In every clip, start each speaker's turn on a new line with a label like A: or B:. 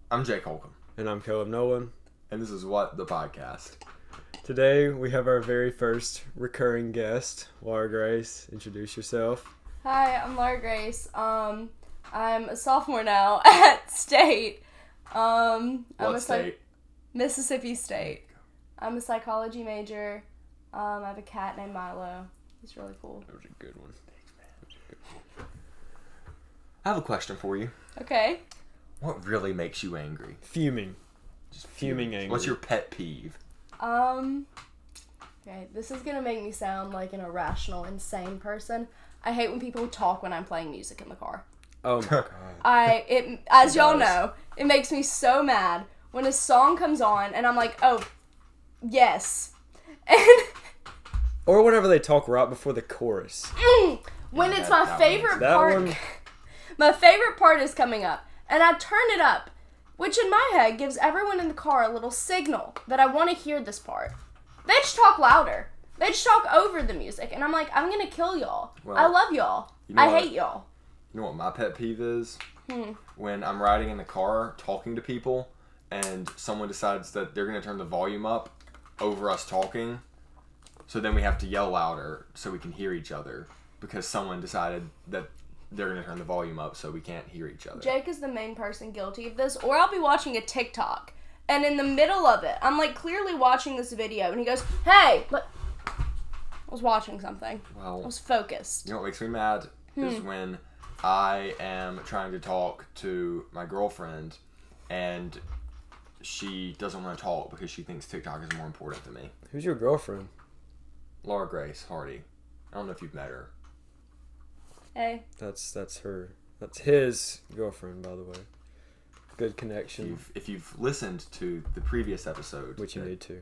A: I'm Jake Holcomb.
B: And I'm Caleb Nolan.
A: And this is What the Podcast.
B: Today we have our very first recurring guest, Laura Grace. Introduce yourself.
C: Hi, I'm Laura Grace. I'm a sophomore now at State.
A: What state?
C: Mississippi State. I'm a psychology major. I have a cat named Milo. He's really cool.
B: That was a good one.
A: I have a question for you.
C: Okay.
A: What really makes you angry?
B: Fuming.
A: Just
B: fuming angry.
A: What's your pet peeve?
C: Okay, this is gonna make me sound like an irrational, insane person. I hate when people talk when I'm playing music in the car.
B: Oh my god.
C: As y'all know, it makes me so mad when a song comes on and I'm like, oh, yes. And
B: or whenever they talk right before the chorus.
C: When it's my favorite
B: that
C: part.
B: one.
C: My favorite part is coming up, and I turn it up, which in my head gives everyone in the car a little signal that I want to hear this part. They just talk louder. They just talk over the music, and I'm like, I'm gonna kill y'all.
A: Well,
C: I love y'all. I hate y'all.
A: You know what my pet peeve is? When I'm riding in the car talking to people, and someone decides that they're gonna turn the volume up over us talking, so then we have to yell louder so we can hear each other because someone decided that they're going to turn the volume up so we can't hear each other.
C: Jake is the main person guilty of this, or I'll be watching a TikTok, and in the middle of it, I'm like clearly watching this video, and he goes, hey, I was watching something.
A: Well,
C: I was focused.
A: You know what makes me mad is when I am trying to talk to my girlfriend and she doesn't want to talk because she thinks TikTok is more important to me.
B: Who's your girlfriend?
A: Laura Grace Hardy. I don't know if you've met her.
C: Hey.
B: That's her. That's his girlfriend, by the way. Good connection.
A: If you've listened to the previous episode,
B: Which you need to,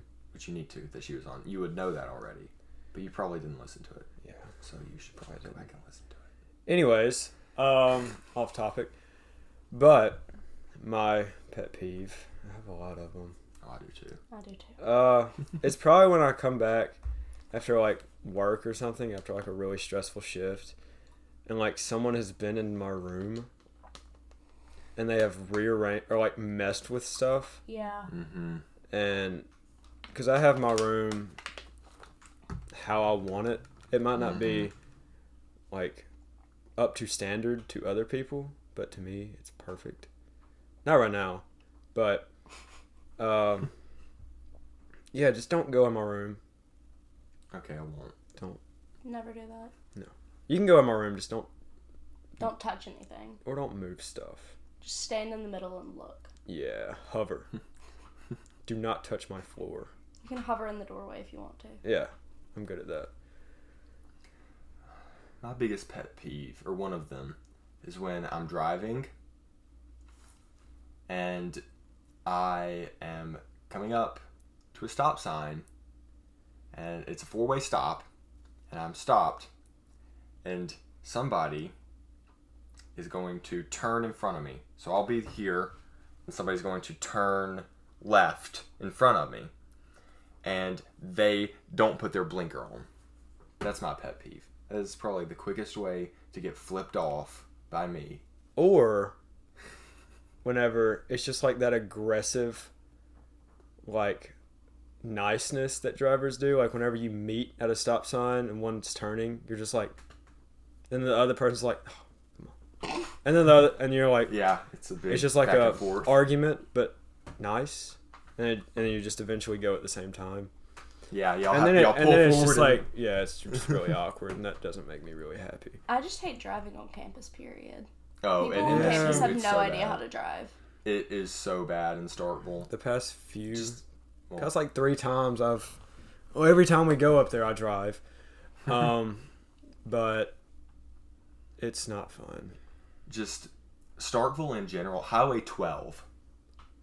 A: that she was on, you would know that already. But you probably didn't listen to it.
B: Yeah.
A: So you should probably go back and listen to it.
B: Anyways, off topic. But my pet peeve, I have a lot of them.
A: Oh, I do too.
C: I do too.
B: It's probably when I come back after like work or something, after like a really stressful shift, and like someone has been in my room and they have rearranged or like messed with stuff.
C: Yeah.
A: Mm-hmm.
B: And because I have my room how I want it, it might not be like up to standard to other people, but to me it's perfect. Not right now, but yeah, just don't go in my room.
A: Okay, I won't.
B: Don't.
C: Never do that.
B: No. You can go in my room, just don't
C: touch anything.
B: Or don't move stuff.
C: Just stand in the middle and look.
B: Yeah, hover. Do not touch my floor.
C: You can hover in the doorway if you want to.
B: Yeah, I'm good at that.
A: My biggest pet peeve, or one of them, is when I'm driving and I am coming up to a stop sign and it's a 4-way stop and I'm stopped and somebody is going to turn in front of me. So I'll be here and somebody's going to turn left in front of me and they don't put their blinker on. That's my pet peeve. That is probably the quickest way to get flipped off by me.
B: Or whenever it's just like that aggressive like niceness that drivers do, like whenever you meet at a stop sign and one's turning, you're just like, and the other person's like, oh, come on, and then the other, and you're like,
A: yeah, it's a big,
B: it's just like
A: back
B: a
A: and forth
B: argument but nice, and then you just eventually go at the same time.
A: Yeah, y'all
B: And then
A: y'all pull
B: it's
A: forward
B: just like, yeah, it's just really awkward, and that doesn't make me really happy.
C: I just hate driving on campus, period.
A: oh,
C: People on
A: it is
C: campus
A: so-
C: have
A: it's
C: no
A: so
C: idea
A: bad.
C: how to drive.
A: It is so bad in Starkville.
B: The past few,
A: well-
B: past like 3 times every time we go up there I drive, but it's not fun.
A: Just Starkville in general, Highway 12.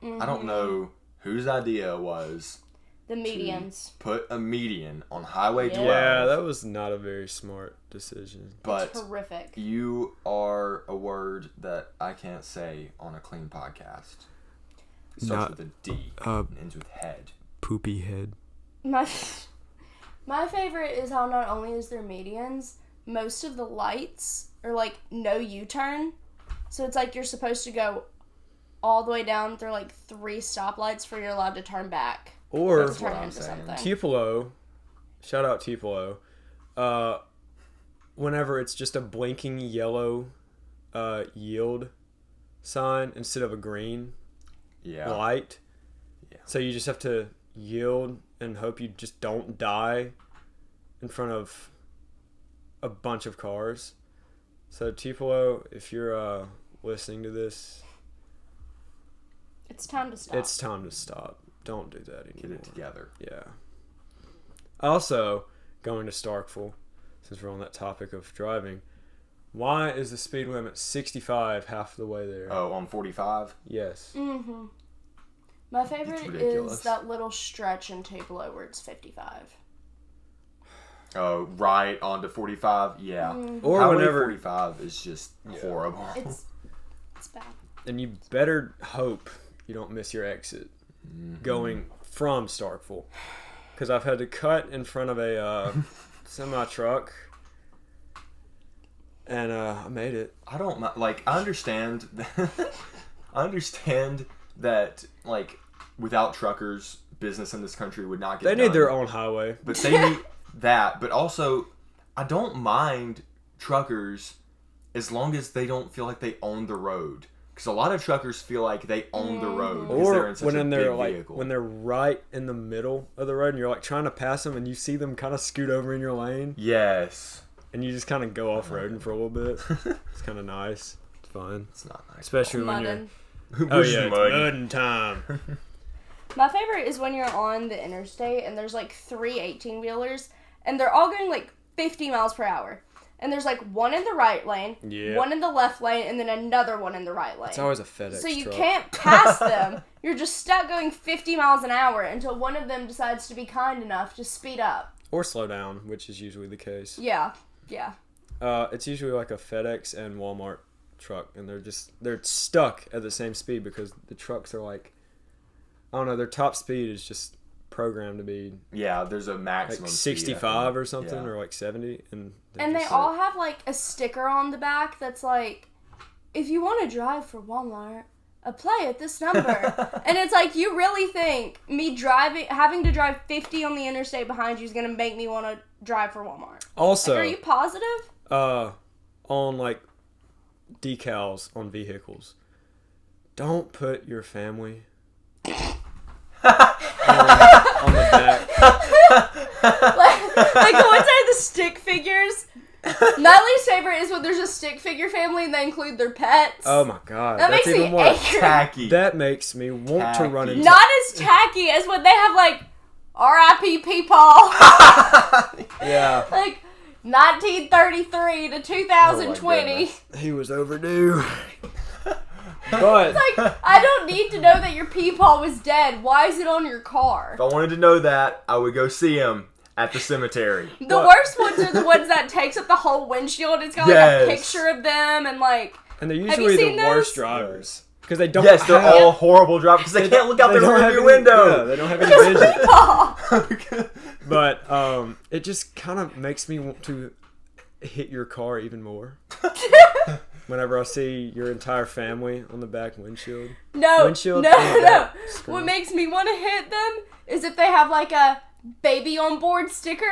A: I don't know whose idea was
C: The medians.
A: put a median on Highway 12.
B: Yeah, that was not a very smart decision.
A: But
C: It's horrific.
A: you are a word that I can't say on a clean podcast. It starts with a D and ends with head.
B: Poopy head.
C: My favorite is how not only is there medians, most of the lights are like no U-turn. So it's like you're supposed to go all the way down through like 3 stoplights before you're allowed to turn back.
B: Or
C: To turn
A: what I'm
C: into
A: saying.
C: something.
B: Tupelo, shout out Tupelo. Whenever it's just a blinking yellow yield sign instead of a green light.
A: Yeah.
B: So you just have to yield and hope you just don't die in front of a bunch of cars. So Tupelo, if you're listening to this,
C: It's time to stop.
B: it's time to stop. Don't do that anymore.
A: Get it together.
B: Yeah. Also, going to Starkville, since we're on that topic of driving, why is the speed limit 65 half the way there?
A: Oh, on 45?
B: Yes.
C: Mm-hmm. My favorite
A: ridiculous.
C: is that little stretch in Tupelo where it's 55.
A: Oh, right onto 45? Yeah.
B: Or
A: Highway
B: whenever,
A: 45 is just horrible.
C: It's bad.
B: and you better hope you don't miss your exit going from Starkville, because I've had to cut in front of a semi truck, and I made it.
A: I don't mi- like. I understand. I understand that like without truckers, business in this country would not get.
B: They need
A: done.
B: their own highway.
A: But they need that. But also, I don't mind truckers as long as they don't feel like they own the road. Because a lot of truckers feel like they own the road because they're
B: Or
A: in such a
B: when
A: big
B: they're like
A: vehicle.
B: when they're right in the middle of the road and you're like trying to pass them and you see them kind of scoot over in your lane
A: Yes.
B: and you just kind of go off roading for a little bit. It's kind of nice. It's fun,
A: It's not nice.
B: especially when
C: Muddin'.
B: you're. Oh yeah, it's mudding time.
C: My favorite is when you're on the interstate and there's like 3 18-wheelers and they're all going like 50 miles per hour. And there's like one in the right lane,
B: Yeah.
C: one in the left lane, and then another one in the right lane.
B: It's always a FedEx
C: So you
B: truck.
C: can't pass them. You're just stuck going 50 miles an hour until one of them decides to be kind enough to speed up.
B: Or slow down, which is usually the case.
C: Yeah.
B: It's usually like a FedEx and Walmart truck, and they're stuck at the same speed because the trucks are like, I don't know, their top speed is just programmed to be
A: Yeah, there's a
B: like
A: maximum speed, I
B: 65
A: think.
B: or something,
A: Yeah.
B: or like 70, and
C: And they
B: just
C: all have like a sticker on the back that's like, if you want to drive for Walmart, apply at this number. And it's like, you really think me having to drive 50 on the interstate behind you is going to make me want to drive for Walmart?
B: also
C: Like, are you positive?
B: on like decals on vehicles. Don't put your family on the back.
C: like go inside the stick figures. My least favorite is when there's a stick figure family and they include their pets.
B: Oh my god,
C: That
B: that's
C: makes me
B: even worse.
C: angry.
A: Tacky.
B: That makes me want to run
A: Tacky.
B: into.
C: Not as tacky as when they have like R.I.P. Peepaw.
B: Yeah,
C: Like 1933 to 2020.
A: goodness.
B: he was overdue. But
C: Like, I don't need to know that your Peepaw was dead. Why is it on your car?
A: If I wanted to know that, I would go see him at the cemetery.
C: The
B: What?
C: worst ones are the ones that takes up the whole windshield. It's got like
A: Yes.
C: a picture of them and like.
B: and they're
C: you
B: usually
C: seen
B: the worst
C: those?
B: drivers because they don't.
A: Yes, they're
B: have,
A: all horrible drivers because they can't look out
B: they
A: their
B: don't have
A: rearview
B: any-
A: window.
B: Yeah, they don't have any vision.
C: Peepaw!
B: But it just kind of makes me want to hit your car even more. Whenever I see your entire family on the back windshield.
C: No,
B: Windshield
C: no,
B: and
C: no.
B: that screen.
C: What makes me want to hit them is if they have like a baby on board sticker.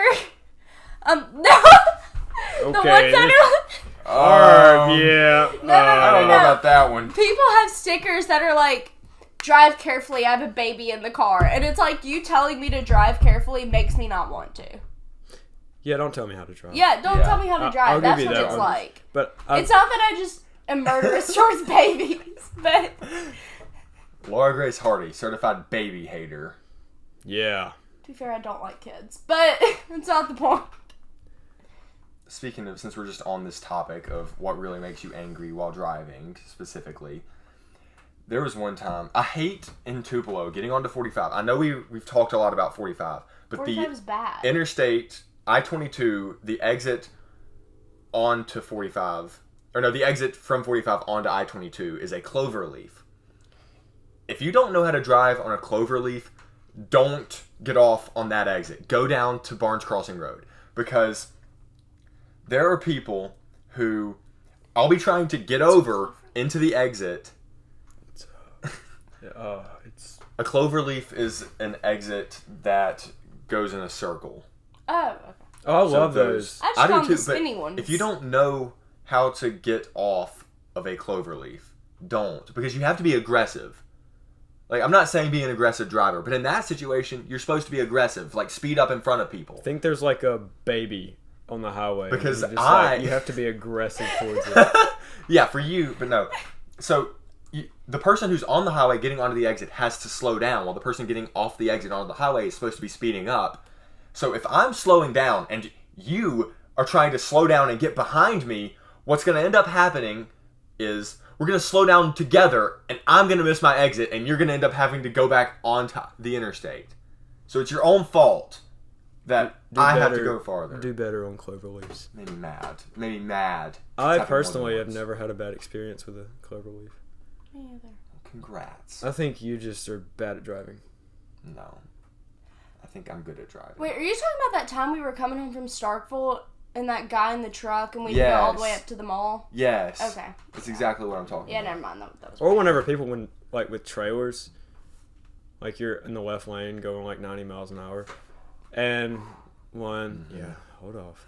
C: No. The ones
B: Okay.
C: that
B: Yeah.
C: No,
A: I don't know
C: no.
A: about that one.
C: people have stickers that are like, drive carefully, I have a baby in the car. And it's like, you telling me to drive carefully makes me not want to.
B: Yeah, don't tell me how to drive.
C: Yeah, don't
A: Yeah.
C: tell me how to
B: I'll
C: drive.
B: give
C: That's
B: you
C: what
B: that
C: it's
B: one.
C: like.
B: But
C: It's not that I just am murderous towards babies, but
A: Laura Grace Hardy, certified baby hater.
B: yeah.
C: to be fair, I don't like kids. But it's not the point.
A: Speaking of, since we're just on this topic of what really makes you angry while driving, specifically, there was one time, I hate in Tupelo getting onto 45. I know we've talked a lot about 45, but
C: 45 is
A: the
C: bad.
A: interstate, I-22, the exit onto 45, or no, the exit from 45 onto I-22 is a clover leaf. If you don't know how to drive on a clover leaf, don't get off on that exit. Go down to Barnes Crossing Road, because there are people who I'll be trying to get over into the exit.
B: It's
A: A cloverleaf is an exit that goes in a circle.
C: Oh, okay.
B: I
A: So
B: love those.
C: I just
A: I do
C: call them
A: too,
C: the
A: but
C: spinning ones.
A: if you don't know how to get off of a cloverleaf, don't. Because you have to be aggressive. Like, I'm not saying be an aggressive driver, but in that situation, you're supposed to be aggressive. Like, speed up in front of people.
B: I think there's like a baby on the highway.
A: Because
B: and you have to be aggressive towards it.
A: Yeah, for you, but no. So, the person who's on the highway getting onto the exit has to slow down, while the person getting off the exit onto the highway is supposed to be speeding up. So, if I'm slowing down and you are trying to slow down and get behind me, what's going to end up happening is we're going to slow down together, and I'm going to miss my exit, and you're going to end up having to go back onto the interstate. So, it's your own fault that I have to go farther.
B: Do better on cloverleafs.
A: Maybe mad. Maybe mad.
B: I
A: It's happened more than
B: personally have
A: once.
B: never had a bad experience with a cloverleaf.
C: Me either.
A: Congrats.
B: I think you just are bad at driving.
A: No. I think I'm good at driving.
C: Wait, are you talking about that time we were coming home from Starkville and that guy in the truck and we go all the way
A: Yes.
C: up to the mall?
A: Yes.
C: Okay.
A: That's exactly what I'm talking
C: Yeah,
A: about.
C: never mind. That was
B: Or whenever people, like with trailers, like you're in the left lane going like 90 miles an hour, and hold off,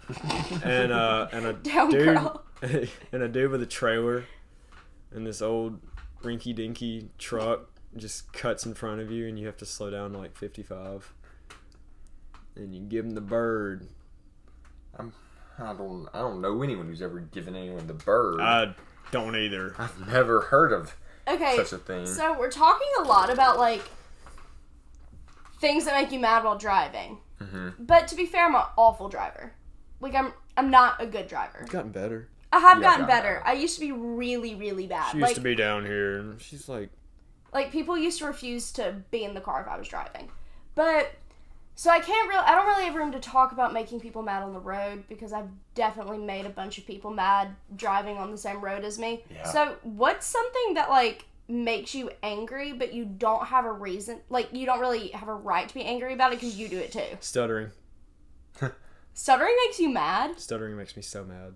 B: and a
C: Down,
B: dude,
C: girl.
B: and a dude with a trailer, and this old rinky dinky truck just cuts in front of you, and you have to slow down to like 55, and you give him the bird.
A: I don't know anyone who's ever given anyone the bird.
B: I don't either.
A: I've never heard of
C: Okay,
A: such a thing.
C: so we're talking a lot about, like, things that make you mad while driving.
A: Mm-hmm.
C: But to be fair, I'm an awful driver. Like, I'm not a good driver.
B: I've gotten better.
C: I have
A: Yeah,
C: gotten
A: I've gotten
C: better.
A: better.
C: I used to be really, really bad.
B: She used to be down here, and she's like,
C: People used to refuse to be in the car if I was driving. But, so I don't really have room to talk about making people mad on the road because I've definitely made a bunch of people mad driving on the same road as me.
A: Yeah.
C: So, what's something that, like, makes you angry but you don't have a reason, like, you don't really have a right to be angry about it because you do it too?
B: stuttering.
C: Stuttering makes you mad?
B: Stuttering makes me so mad.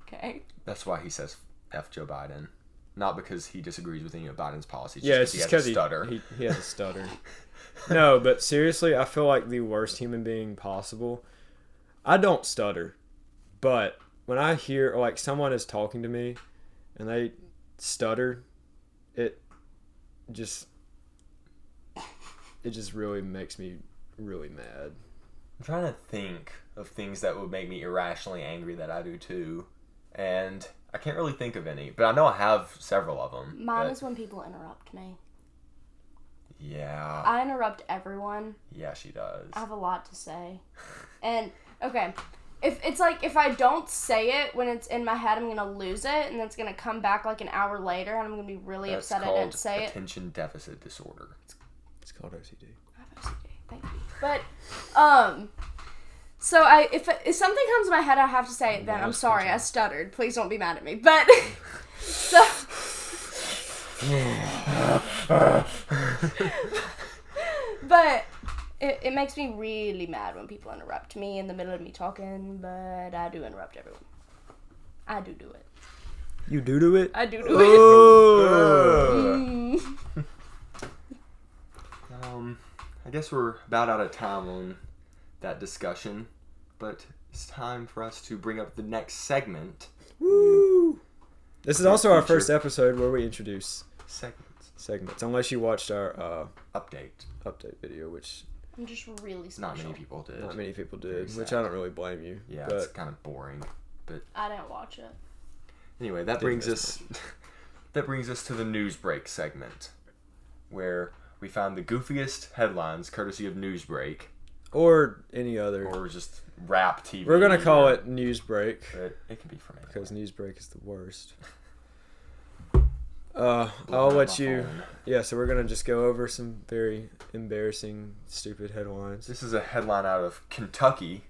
C: Okay.
A: That's why he says F Joe Biden. Not because he disagrees with any of Biden's policies.
B: Yeah, it's just because
A: he has a stutter.
B: he has a stutter. No, but seriously, I feel like the worst human being possible. I don't stutter, but when I hear like someone is talking to me and they stutter, it just really makes me really mad.
A: I'm trying to think of things that would make me irrationally angry that I do too. And I can't really think of any, but I know I have several of them.
C: Mine is when people interrupt me.
A: Yeah.
C: I interrupt everyone.
A: Yeah, she does.
C: I have a lot to say. And, okay, if I don't say it when it's in my head, I'm going to lose it, and it's going to come back like an hour later, and I'm going to be really
A: That's
C: upset I
A: called
C: didn't say it.
A: attention deficit disorder.
B: It's called OCD.
C: I have OCD, thank you. But, so if something comes to my head, I have to say it then. I'm sorry, I stuttered. Please don't be mad at me. But, so... But it makes me really mad when people interrupt me in the middle of me talking, but I do interrupt everyone. I do it.
B: You do it?
C: I do it.
B: Oh.
A: I guess we're about out of time on that discussion, but it's time for us to bring up the next segment.
B: Woo! This is also our
A: Feature.
B: first episode where we introduce
A: Segments.
B: unless you watched our
A: Update.
B: update video, which
C: I'm just really special.
A: Not many people did.
B: not many people
A: Very
B: did, which
A: sad.
B: I don't really blame you.
A: Yeah,
B: but
A: it's kind of boring. But
C: I didn't watch it.
A: anyway, that
B: Didn't
A: brings
B: miss
A: us that brings us to the news break segment, where we found the goofiest headlines courtesy of Newsbreak
B: or any other.
A: or just rap TV.
B: We're gonna call it news break
A: But it can be from anywhere.
B: because news break is the worst.
A: Blowing
B: I'll
A: up
B: let
A: my
B: you.
A: phone.
B: Yeah, so we're gonna just go over some very embarrassing, stupid headlines.
A: This is a headline out of Kentucky.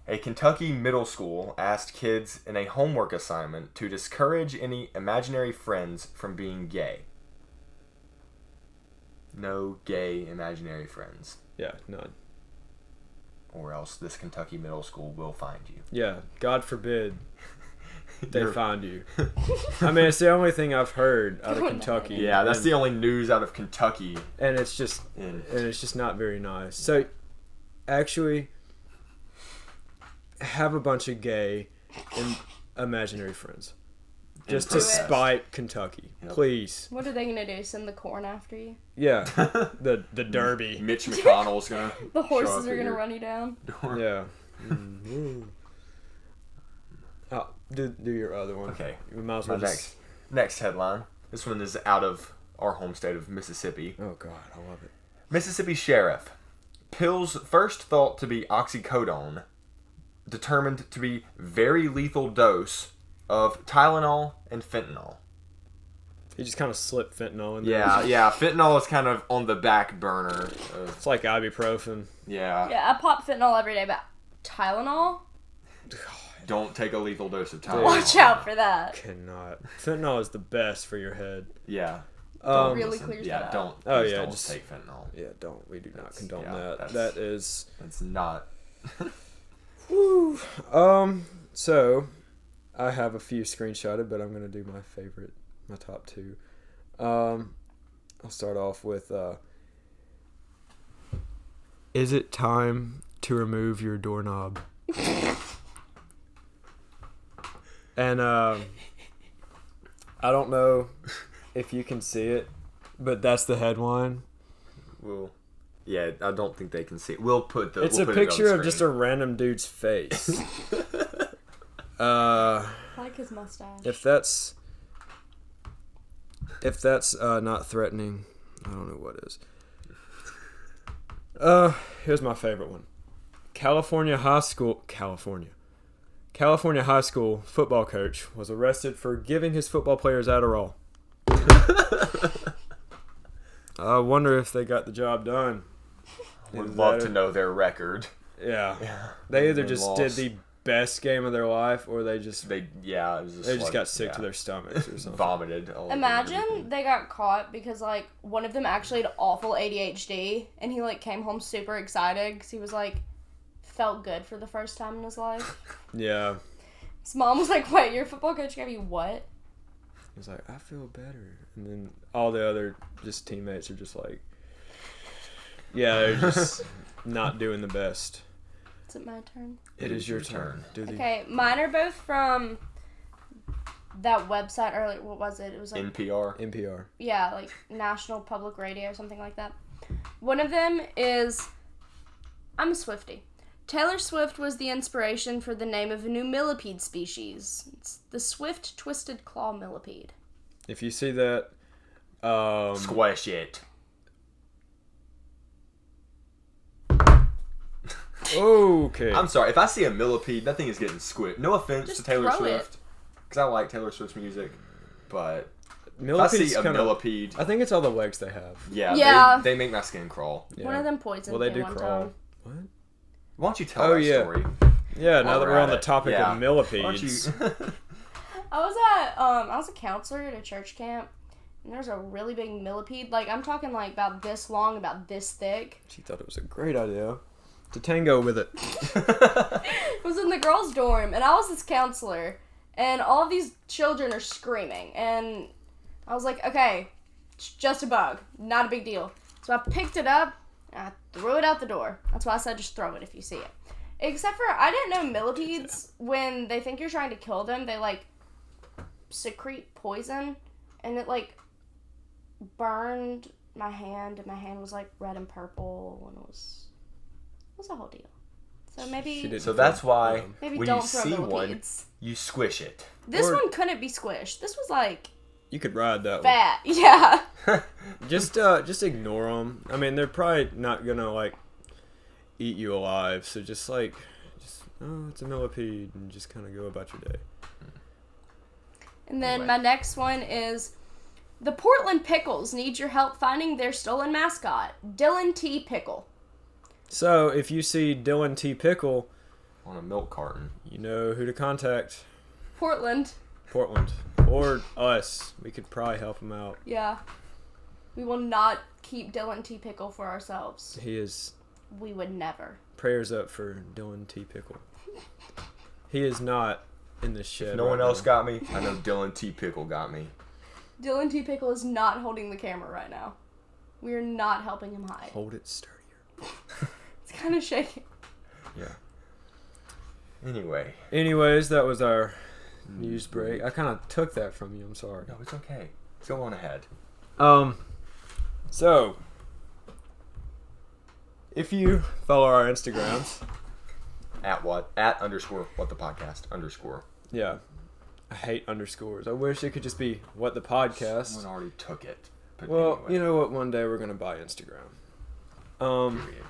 A: A Kentucky middle school asked kids in a homework assignment to discourage any imaginary friends from being gay. No gay imaginary friends,
B: Yeah, none.
A: or else this Kentucky middle school will find you.
B: Yeah, God forbid they find you. I mean, it's the only thing I've heard out of Kentucky.
A: Yeah, that's the only news out of Kentucky.
B: And it's just not very nice. So, actually, have a bunch of gay and imaginary friends. Just to spite Kentucky. Yep. Please.
C: What are they going to do? Send the corn after you?
B: Yeah. The Derby.
A: Mitch McConnell's going to
C: The horses are going to run you down.
B: Yeah. Oh, do your other one.
A: Okay.
B: We might as well
A: next headline. This one is out of our home state of Mississippi.
B: Oh, God. I love it.
A: Mississippi sheriff. Pills first thought to be oxycodone. Determined to be very lethal dose of Tylenol and fentanyl.
B: He just kind of slipped fentanyl in there.
A: Yeah. Fentanyl is kind of on the back burner.
B: It's like ibuprofen.
A: Yeah.
C: Yeah, I pop fentanyl every day, but Tylenol?
A: Don't take a lethal dose of Tylenol.
C: Watch out for that.
B: Cannot. Fentanyl is the best for your head.
A: Yeah.
C: Really clears that
A: don't.
B: Oh, yeah.
A: Don't
B: just
A: take fentanyl.
B: Yeah, don't. We do not condone that. That's
A: not.
B: Whew. So, I have a few screenshotted, but I'm going to do my top two. I'll start off with, is it time to remove your doorknob? And, I don't know if you can see it, but that's the headline.
A: Well, yeah, I don't think they can see it. We'll put
B: It's a picture of just a random dude's face.
C: I like his mustache.
B: If that's not threatening, I don't know what is. Here's my favorite one. California high school football coach was arrested for giving his football players Adderall. I wonder if they got the job done.
A: Would love to know their record.
B: Yeah. They either just did the best game of their life, or they just got sick to their stomachs or something.
A: Vomited.
C: Imagine they got caught because like one of them actually had awful ADHD, and he like came home super excited because he was like felt good for the first time in his life.
B: Yeah.
C: His mom was like, "Wait, your football coach gave you what?"
B: He's like, "I feel better," and then all the other just teammates are just like, "Yeah, they're just not doing the best."
C: Is it my turn?
B: It is your turn.
C: Okay, mine are both from that website earlier. What was it? It was like
B: NPR.
C: Yeah, like National Public Radio or something like that. One of them is, I'm a Swiftie. Taylor Swift was the inspiration for the name of a new millipede species. It's the swift twisted claw millipede.
B: If you see that,
A: squash it.
B: Okay.
A: I'm sorry. If I see a millipede, that thing is getting squished. No offense to Taylor Swift, because I like Taylor Swift's music, but if I see a millipede,
B: I think it's all the legs they have.
A: Yeah. They make my skin crawl.
C: Yeah. One of them poisoned me one time.
B: What?
A: Why don't you tell that story?
B: Yeah. Now that we're on the topic of millipedes.
C: I was a counselor at a church camp. And there's a really big millipede. Like, I'm talking like about this long, about this thick.
B: She thought it was a great idea to tango with it.
C: It was in the girls' dorm, and I was this counselor, and all of these children are screaming, and I was like, okay, it's just a bug, not a big deal. So I picked it up, and I threw it out the door. That's why I said just throw it if you see it. Except for, I didn't know millipedes, when they think you're trying to kill them, they, like, secrete poison, and it, like, burned my hand, and my hand was, like, red and purple, and it was a whole deal. So maybe...
A: So that's why
C: maybe
A: when
C: don't
A: you
C: throw
A: see
C: millipedes.
A: one, you squish it.
C: This one couldn't be squished. This was, like...
B: You could ride that
C: fat. One. Yeah.
B: Just ignore them. I mean, they're probably not gonna, like, eat you alive, so just it's a millipede, and just kind of go about your day.
C: And then my next one is, the Portland Pickles need your help finding their stolen mascot, Dylan T. Pickle.
B: So, if you see Dylan T. Pickle
A: on a milk carton,
B: you know who to contact.
C: Portland.
B: Or us. We could probably help him out.
C: Yeah. We will not keep Dylan T. Pickle for ourselves.
B: He is...
C: We would never.
B: Prayers up for Dylan T. Pickle. He is not in this shed.
A: No one
B: right
A: else
B: now.
A: got me. I know Dylan T. Pickle got me.
C: Dylan T. Pickle is not holding the camera right now. We are not helping him hide.
B: Hold it sturdier.
C: It's kind of shaking.
A: Yeah. Anyway.
B: Anyways, that was our news break. I kind of took that from you. I'm sorry.
A: No, it's okay. Go on ahead.
B: So if you follow our Instagrams,
A: At what? At _ what the podcast _
B: yeah, I hate underscores. I wish it could just be what the podcast.
A: Someone already took it. But
B: Well,
A: anyway.
B: you know what? One day we're gonna buy Instagram.
A: Period.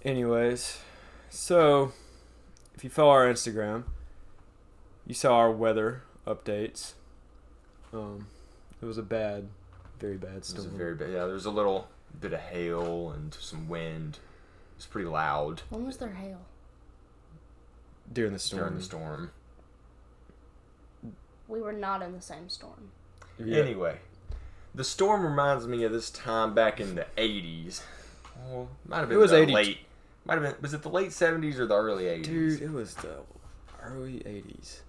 B: Anyways, so if you follow our Instagram, you saw our weather updates. It was a very bad
A: It was
B: storm.
A: a very bad. Yeah, there was a little bit of hail and some wind. It was pretty loud
C: When was there hail?
B: during the storm.
A: during the storm.
C: We were not in the same storm.
B: Yeah.
A: Anyway, the storm reminds me of this time back in the 80s. Well, might have been
B: It was
A: the
B: 80.
A: late. Might have been. Was it the late 70s or the early 80s?
B: Dude, it was the early 80s.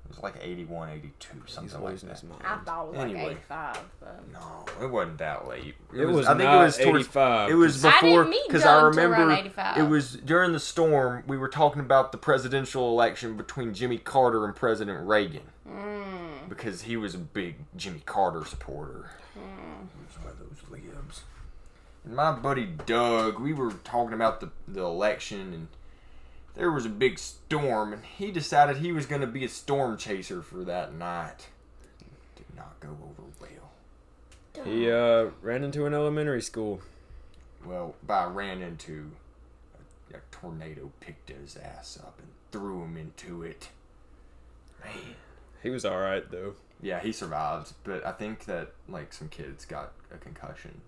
A: It was like 81, 82,
B: He's
A: something like
B: losing
A: that.
B: his mind.
C: I thought it was
A: Anyway.
C: like 85, but...
A: No, it wasn't that late.
B: It was
A: I think
B: not
A: it was towards
B: 85.
A: It was
C: I didn't
A: before
C: meet
A: because
C: Doug
A: I
C: till around
A: remember
C: 85.
A: it was during the storm. We were talking about the presidential election between Jimmy Carter and President Reagan because he was a big Jimmy Carter supporter. He was one of those libs. And my buddy Doug, we were talking about the election, and there was a big storm, and he decided he was going to be a storm chaser for that night. Did not go over well.
B: He ran into an elementary school.
A: Well, I ran into a tornado, picked his ass up and threw him into it. Man.
B: He was all right though.
A: Yeah, he survived, but I think that like some kids got a concussion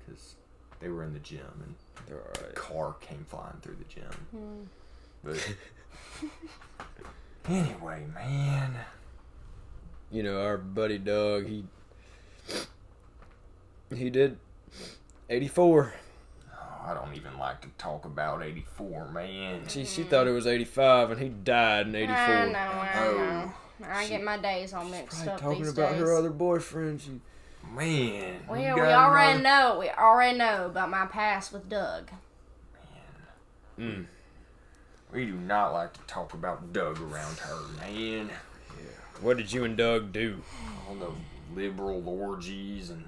A: because they were in the gym and
B: They're all
A: a
B: right.
A: car came flying through the gym. But anyway, man.
B: You know, our buddy Doug, he did 84.
A: Oh, I don't even like to talk about 84, man.
B: She thought it was 85, and he died in 84.
C: I know.
A: Oh,
C: I get my days all mixed up
B: Talking
C: these
B: about
C: days.
B: her other boyfriend.
A: Man.
C: Well,
A: you
C: we
A: got
C: already
A: another-
C: know. We already know about my past with Doug.
A: We do not like to talk about Doug around her, man.
B: What did you and Doug do?
A: All those liberal orgies and...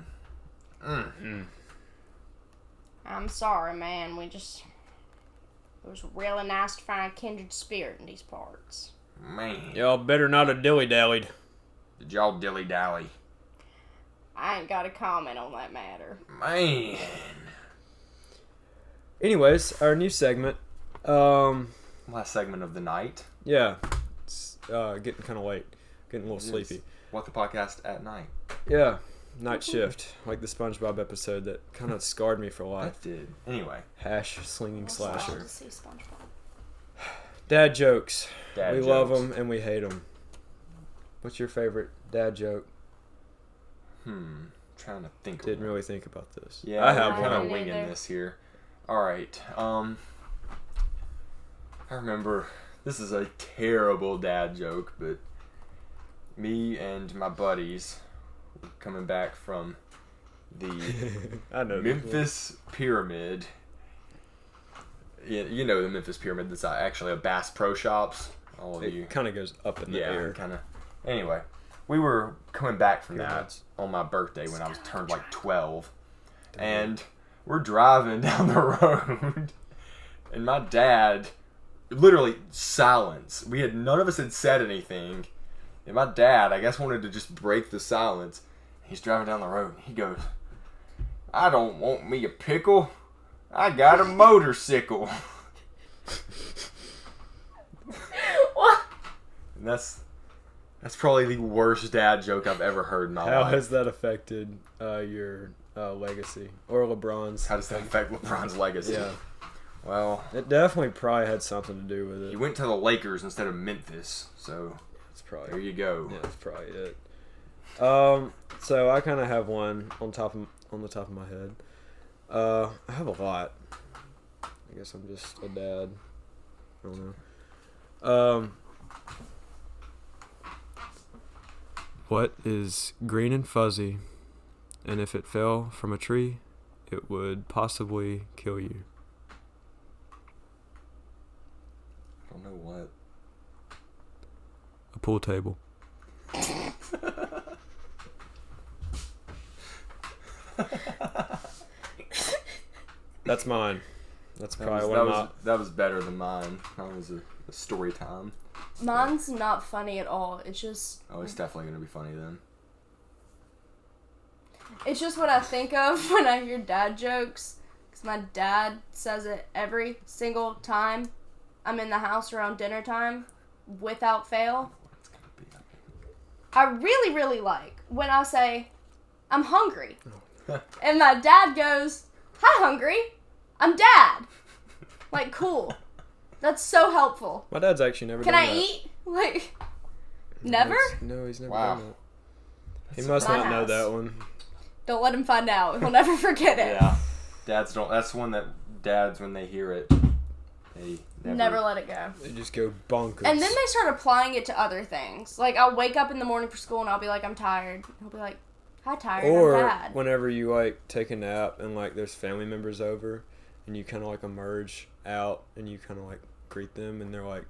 C: I'm sorry, man. It was really nice to find a kindred spirit in these parts.
A: Man.
B: Y'all better not have dilly-dallied.
A: Did y'all dilly-dally?
C: I ain't got a comment on that matter.
A: Man.
B: Anyways, our new segment.
A: Last segment of the night.
B: Yeah. It's getting kind of late. Getting a little sleepy.
A: What the podcast at night.
B: Yeah. Night shift. Like the SpongeBob episode that kind of scarred me for life.
A: That did. Anyway.
B: Hash slinging
C: It's wild
B: slasher.
C: to see SpongeBob.
B: Dad jokes.
A: Dad
B: we
A: jokes.
B: love them and we hate them. What's your favorite dad joke?
A: Trying to think.
B: Didn't really think about this.
A: Yeah,
B: I have
A: I'm kind
B: one.
A: of winging
C: either.
A: this here. All right. I remember this is a terrible dad joke, but me and my buddies were coming back from the
B: I know. this one.
A: Memphis Pyramid. Yeah, you know the Memphis Pyramid. That's actually a Bass Pro Shops. All of you.
B: It kind of goes up in the
A: Yeah,
B: air.
A: kind of. Anyway, we were coming back from
B: Pyramids.
A: that on my birthday when I was turned like 12. And we're driving down the road. And my dad, literally silence. None of us had said anything. And my dad, I guess, wanted to just break the silence. He's driving down the road. He goes, "I don't want me a pickle. I got a motorcycle."
C: What?
A: And that's probably the worst dad joke I've ever heard in my
B: How
A: life.
B: has that affected your legacy or LeBron's?
A: How does that affect LeBron's legacy?
B: Yeah,
A: Well,
B: it definitely probably had something to do with it.
A: he went to the Lakers instead of Memphis, so
B: It's
A: there
B: probably
A: you go.
B: yeah, that's probably it. So I kind of have one on the top of my head. I have a lot. I guess I'm just a dad. I don't What is green and fuzzy, and if it fell from a tree, it would possibly kill you?
A: I don't know what.
B: A pool table. That's mine. That's probably one of my...
A: That was better than mine. That was a story time.
C: Mine's not funny at all. It's just...
A: Oh, it's definitely going to be funny then.
C: It's just what I think of when I hear dad jokes. Because my dad says it every single time I'm in the house around dinner time, without fail.
A: It's going to be.
C: I really, really like when I say, I'm hungry. And my dad goes, hi, hungry. I'm dad. Like, cool. That's so helpful.
B: My dad's actually never
C: Can
B: done
C: I
B: that.
C: eat? Like, never?
B: No, he's never
A: Wow.
B: done that. He must
C: my
B: not know
C: house.
B: that one.
C: Don't let him find out. He'll never forget it.
A: Yeah. Dads don't. That's one that dads, when they hear it, they
C: Never let it go.
B: They just go bonkers.
C: And then they start applying it to other things. Like, I'll wake up in the morning for school and I'll be like, I'm tired. He'll be like, hi, tired.
B: Or
C: I'm dad.
B: whenever you, like, take a nap and, like, there's family members over and you kind of, like, emerge out and you kind of, like, greet them and they're like,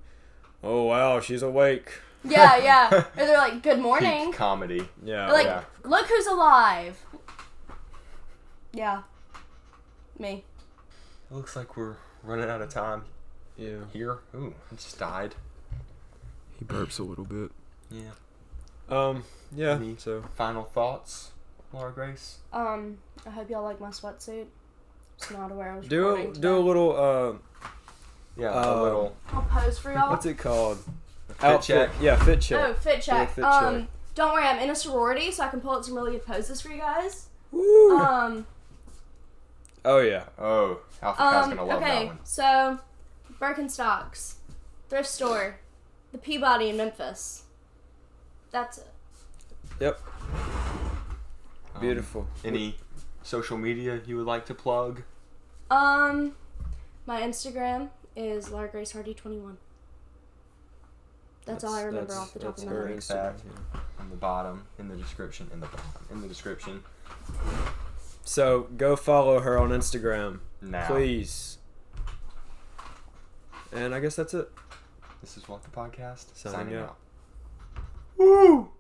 B: oh, wow, she's awake.
C: Yeah, yeah. Or they're like, good morning.
A: Peak comedy.
B: Yeah.
C: They're like,
A: yeah.
C: look who's alive. Yeah. Me.
A: It looks like we're running out of time
B: Yeah.
A: here. Ooh, it just died.
B: He burps a little bit.
A: Yeah.
B: Yeah,
A: Any
B: so.
A: final thoughts, Laura Grace?
C: I hope y'all like my sweatsuit. Just not aware I was
B: Do
C: recording
B: a
C: today.
B: little,
A: Yeah, a little
C: I'll pose for y'all.
B: what's it called?
A: fit check.
B: Yeah, fit check.
C: Oh, fit check.
B: fit check.
C: Don't worry, I'm in a sorority, so I can pull out some really good poses for you guys.
B: Woo. Oh, yeah.
A: Oh, Alpha's gonna love that
C: okay,
A: one.
C: so Birkenstocks, thrift store, the Peabody in Memphis. That's it.
B: Yep. Beautiful.
A: Any social media you would like to plug?
C: My Instagram is Laura Grace Hardy 21. That's all I remember off the top of my
B: her
C: head.
B: Instagram,
A: On the bottom, in the description, in the description.
B: So go follow her on Instagram,
A: Now.
B: please. And I guess that's it.
A: This is What the Podcast.
B: Signing
A: Signing
B: out.
A: out. Woo!